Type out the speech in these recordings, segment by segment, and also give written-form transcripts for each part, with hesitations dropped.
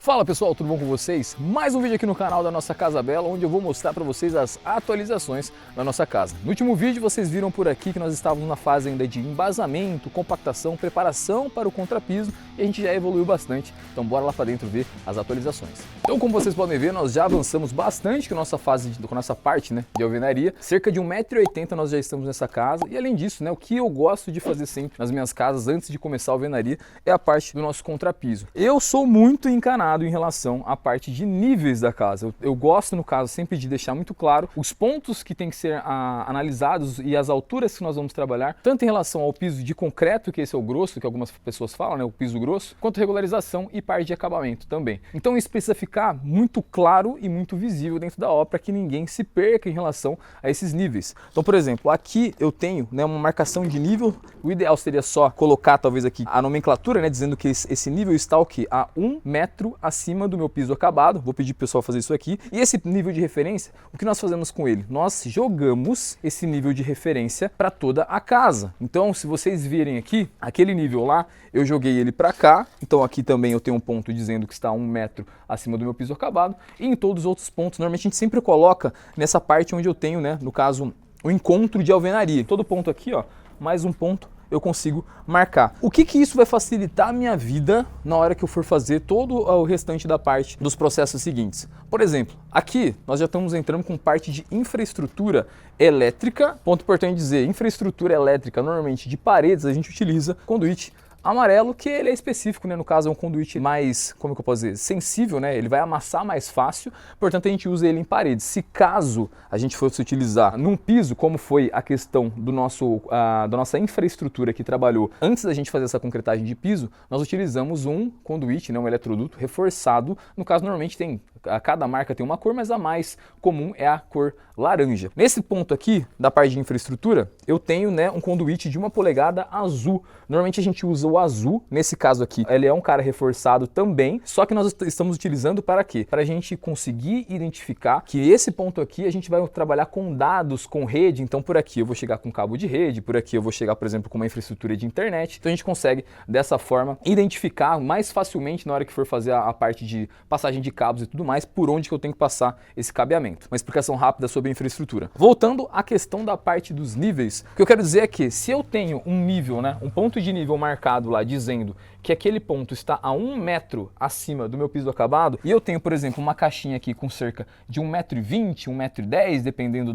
Fala pessoal, tudo bom com vocês? Mais um vídeo aqui no canal da nossa Casa Bela, onde eu vou mostrar para vocês as atualizações da nossa casa. No último vídeo vocês viram por aqui que nós estávamos na fase ainda de embasamento, compactação, preparação para o contrapiso e a gente já evoluiu bastante, então bora lá para dentro ver as atualizações. Então como vocês podem ver, nós já avançamos bastante com a nossa com a nossa parte de alvenaria, cerca de 1,80 m nós já estamos nessa casa e além disso, o que eu gosto de fazer sempre nas minhas casas antes de começar a alvenaria é a parte do nosso contrapiso. Eu sou muito encanado em relação à parte de níveis da casa. Eu gosto, no caso, sempre de deixar muito claro os pontos que tem que ser analisados e as alturas que nós vamos trabalhar, tanto em relação ao piso de concreto, que esse é o grosso, que algumas pessoas falam, o piso grosso, quanto regularização e parte de acabamento também. Então isso precisa ficar muito claro e muito visível dentro da obra para que ninguém se perca em relação a esses níveis. Então, por exemplo, aqui eu tenho uma marcação de nível. O ideal seria só colocar talvez aqui a nomenclatura, dizendo que esse nível está o quê? A 1 metro acima do meu piso acabado. Vou pedir pro pessoal fazer isso aqui. E esse nível de referência, o que nós fazemos com ele? Nós jogamos esse nível de referência para toda a casa. Então, se vocês virem aqui, aquele nível lá, eu joguei ele para cá. Então aqui também eu tenho um ponto dizendo que está a 1 metro acima do meu piso acabado. E em todos os outros pontos, normalmente a gente sempre coloca nessa parte onde eu tenho, no caso, o encontro de alvenaria. Todo ponto aqui, ó, mais um ponto eu consigo marcar. O que isso vai facilitar a minha vida na hora que eu for fazer todo o restante da parte dos processos seguintes? Por exemplo, aqui nós já estamos entrando com parte de infraestrutura elétrica. Ponto importante dizer, infraestrutura elétrica, normalmente de paredes, a gente utiliza conduíte amarelo, que ele é específico, no caso é um conduíte mais, como que eu posso dizer, sensível, ele vai amassar mais fácil, portanto a gente usa ele em paredes. Se caso a gente fosse utilizar num piso, como foi a questão da nossa infraestrutura que trabalhou antes da gente fazer essa concretagem de piso, nós utilizamos um conduíte, um eletroduto reforçado. No caso, normalmente cada marca tem uma cor, mas a mais comum é a cor laranja. Nesse ponto aqui, da parte de infraestrutura, eu tenho um conduíte de 1 polegada azul. Normalmente a gente usa o azul, nesse caso aqui, ele é um cara reforçado também, só que nós estamos utilizando para quê? Para a gente conseguir identificar que esse ponto aqui a gente vai trabalhar com dados, com rede. Então por aqui eu vou chegar com cabo de rede, por aqui eu vou chegar, por exemplo, com uma infraestrutura de internet. Então a gente consegue, dessa forma, identificar mais facilmente na hora que for fazer a parte de passagem de cabos e tudo mais, por onde que eu tenho que passar esse cabeamento. Uma explicação rápida sobre a infraestrutura. Voltando à questão da parte dos níveis, o que eu quero dizer é que se eu tenho um nível, um ponto de nível marcado lá dizendo que aquele ponto está a 1 metro acima do meu piso acabado, e eu tenho, por exemplo, uma caixinha aqui com cerca de 1,20 m, 1,10 m, dependendo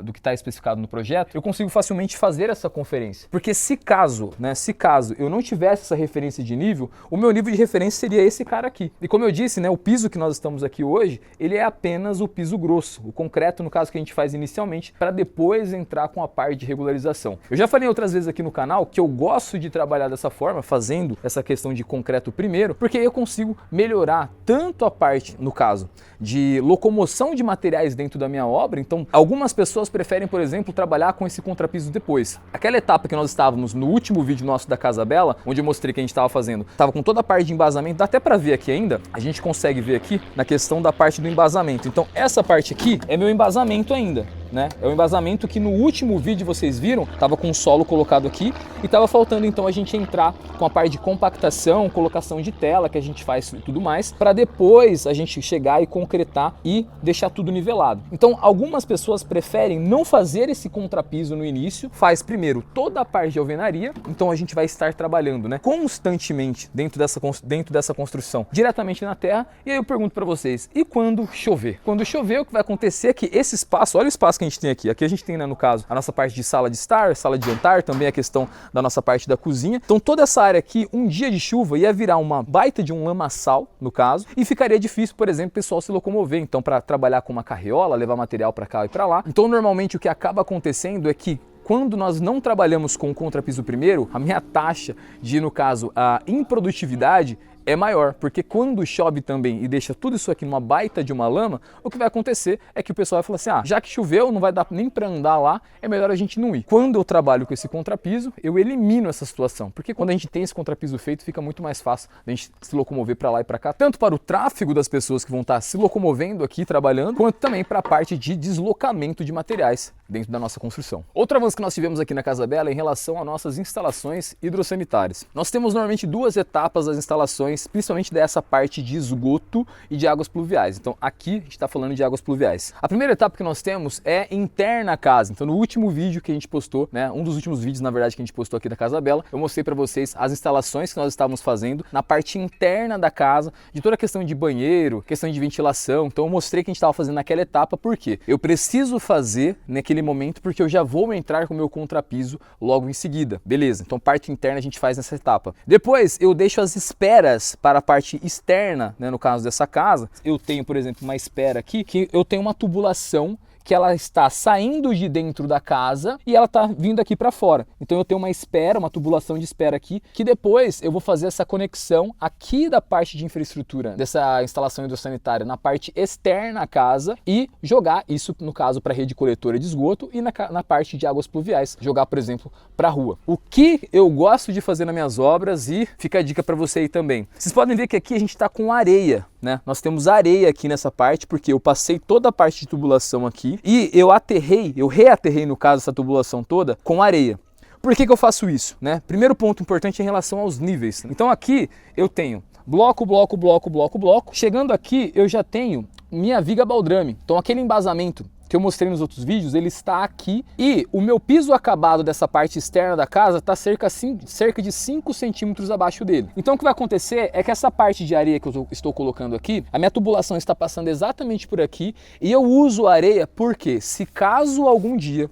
do que está especificado no projeto, eu consigo facilmente fazer essa conferência. Porque se caso eu não tivesse essa referência de nível, o meu nível de referência seria esse cara aqui. E como eu disse, o piso que nós estamos aqui hoje, ele é apenas o piso grosso, o concreto, no caso, que a gente faz inicialmente, para depois entrar com a parte de regularização. Eu já falei outras vezes aqui no canal que eu gosto de trabalhar dessa forma, fazendo essa questão de concreto primeiro, porque eu consigo melhorar tanto a parte, no caso, de locomoção de materiais dentro da minha obra. Então, algumas pessoas preferem, por exemplo, trabalhar com esse contrapiso depois. Aquela etapa que nós estávamos no último vídeo nosso da Casa Bela, onde eu mostrei que a gente estava fazendo, estava com toda a parte de embasamento, dá até para ver aqui ainda, a gente consegue ver aqui na questão da parte do embasamento. Então, essa parte aqui é meu embasamento ainda. É o embasamento que no último vídeo vocês viram, estava com o solo colocado aqui e estava faltando então a gente entrar com a parte de compactação, colocação de tela que a gente faz e tudo mais, para depois a gente chegar e concretar e deixar tudo nivelado. Então algumas pessoas preferem não fazer esse contrapiso no início, faz primeiro toda a parte de alvenaria, então a gente vai estar trabalhando constantemente dentro dessa construção, diretamente na terra. E aí eu pergunto para vocês, e quando chover? Quando chover, o que vai acontecer é que esse espaço, olha o espaço que a gente tem aqui. Aqui a gente tem, no caso, a nossa parte de sala de estar, sala de jantar, também a questão da nossa parte da cozinha. Então toda essa área aqui, um dia de chuva, ia virar uma baita de um lamaçal, no caso, e ficaria difícil, por exemplo, o pessoal se locomover. Então, para trabalhar com uma carriola, levar material para cá e para lá. Então, normalmente, o que acaba acontecendo é que quando nós não trabalhamos com o contrapiso primeiro, a minha taxa de, no caso, a improdutividade é maior, porque quando chove também e deixa tudo isso aqui numa baita de uma lama, o que vai acontecer é que o pessoal vai falar assim, já que choveu, não vai dar nem para andar lá, é melhor a gente não ir. Quando eu trabalho com esse contrapiso, eu elimino essa situação, porque quando a gente tem esse contrapiso feito, fica muito mais fácil a gente se locomover para lá e para cá, tanto para o tráfego das pessoas que vão estar se locomovendo aqui, trabalhando, quanto também para a parte de deslocamento de materiais dentro da nossa construção. Outro avanço que nós tivemos aqui na Casa Bela é em relação às nossas instalações hidrossanitárias. Nós temos normalmente duas etapas das instalações instalações, principalmente dessa parte de esgoto e de águas pluviais. Então aqui a gente está falando de águas pluviais. A primeira etapa que nós temos é interna à casa. Então no último vídeo que a gente postou, né, um dos últimos vídeos na verdade que a gente postou aqui da Casa Bela, eu mostrei para vocês as instalações que nós estávamos fazendo na parte interna da casa, de toda a questão de banheiro, questão de ventilação. Então eu mostrei que a gente estava fazendo naquela etapa, porque eu preciso fazer naquele momento, porque eu já vou entrar com o meu contrapiso logo em seguida. Beleza, então parte interna a gente faz nessa etapa. Depois eu deixo as esperas para a parte externa, né, no caso dessa casa. Eu tenho, por exemplo, uma espera aqui, que eu tenho uma tubulação que ela está saindo de dentro da casa e ela está vindo aqui para fora. Então eu tenho uma espera, uma tubulação de espera aqui, que depois eu vou fazer essa conexão aqui da parte de infraestrutura dessa instalação hidrossanitária na parte externa à casa e jogar isso, no caso, para a rede coletora de esgoto e na parte de águas pluviais, jogar, por exemplo, para a rua. O que eu gosto de fazer nas minhas obras, e fica a dica para você aí também. Vocês podem ver que aqui a gente está com areia, né? Nós temos areia aqui nessa parte, porque eu passei toda a parte de tubulação aqui e eu reaterrei no caso essa tubulação toda com areia. Por que eu faço isso, né? Primeiro ponto importante em relação aos níveis. Então aqui eu tenho bloco, bloco, bloco, bloco, bloco. Chegando aqui eu já tenho minha viga baldrame. Então aquele embasamento que eu mostrei nos outros vídeos, ele está aqui e o meu piso acabado dessa parte externa da casa está cerca de 5 centímetros abaixo dele. Então o que vai acontecer é que essa parte de areia que eu estou colocando aqui, a minha tubulação está passando exatamente por aqui e eu uso a areia porque se caso algum dia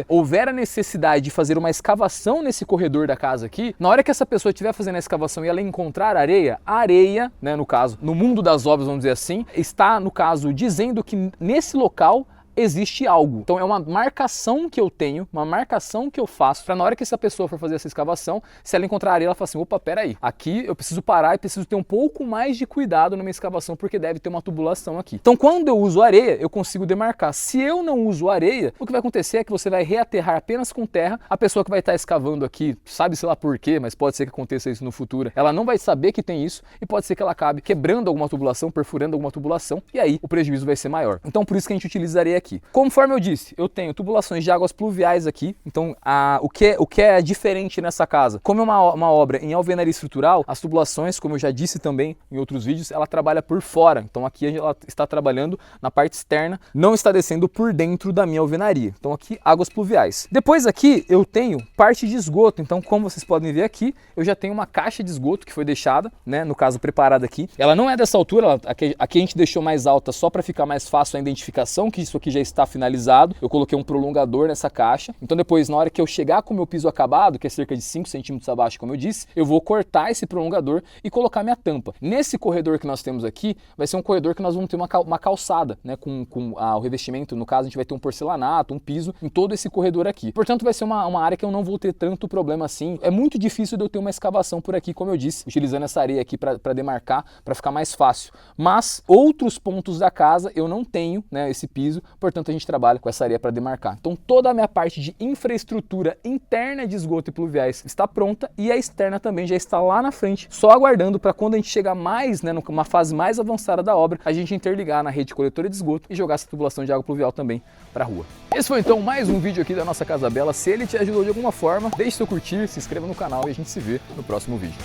houver a necessidade de fazer uma escavação nesse corredor da casa aqui, na hora que essa pessoa estiver fazendo a escavação e ela encontrar a areia, né, no caso, no mundo das obras, vamos dizer assim, está, no caso, dizendo que nesse local existe algo. Então é uma marcação que eu tenho, uma marcação que eu faço para na hora que essa pessoa for fazer essa escavação, se ela encontrar areia, ela fala assim, opa, peraí, aqui eu preciso parar e preciso ter um pouco mais de cuidado na minha escavação porque deve ter uma tubulação aqui. Então quando eu uso areia, eu consigo demarcar. Se eu não uso areia, o que vai acontecer é que você vai reaterrar apenas com terra, a pessoa que vai estar escavando aqui, sabe sei lá por quê, mas pode ser que aconteça isso no futuro, ela não vai saber que tem isso e pode ser que ela acabe quebrando alguma tubulação, perfurando alguma tubulação e aí o prejuízo vai ser maior. Então por isso que a gente utiliza areia aqui. Conforme eu disse, eu tenho tubulações de águas pluviais aqui, então o que é diferente nessa casa? Como é uma obra em alvenaria estrutural, as tubulações, como eu já disse também em outros vídeos, ela trabalha por fora, então aqui ela está trabalhando na parte externa, não está descendo por dentro da minha alvenaria, então aqui águas pluviais. Depois aqui eu tenho parte de esgoto, então como vocês podem ver aqui, eu já tenho uma caixa de esgoto que foi deixada, né, no caso preparada aqui, ela não é dessa altura, aqui a gente deixou mais alta só para ficar mais fácil a identificação, que isso aqui já está finalizado, eu coloquei um prolongador nessa caixa, então depois na hora que eu chegar com o meu piso acabado, que é cerca de 5 centímetros abaixo, como eu disse, eu vou cortar esse prolongador e colocar minha tampa. Nesse corredor que nós temos aqui, vai ser um corredor que nós vamos ter uma calçada, né, com o revestimento, no caso a gente vai ter um porcelanato, um piso em todo esse corredor aqui. Portanto vai ser uma área que eu não vou ter tanto problema assim, é muito difícil de eu ter uma escavação por aqui, como eu disse, utilizando essa areia aqui para demarcar, para ficar mais fácil. Mas outros pontos da casa eu não tenho, né, esse piso, portanto a gente trabalha com essa areia para demarcar. Então toda a minha parte de infraestrutura interna de esgoto e pluviais está pronta e a externa também já está lá na frente, só aguardando para quando a gente chegar mais, né, numa fase mais avançada da obra, a gente interligar na rede coletora de esgoto e jogar essa tubulação de água pluvial também para a rua. Esse foi então mais um vídeo aqui da nossa Casa Bela. Se ele te ajudou de alguma forma, deixe seu curtir, se inscreva no canal e a gente se vê no próximo vídeo.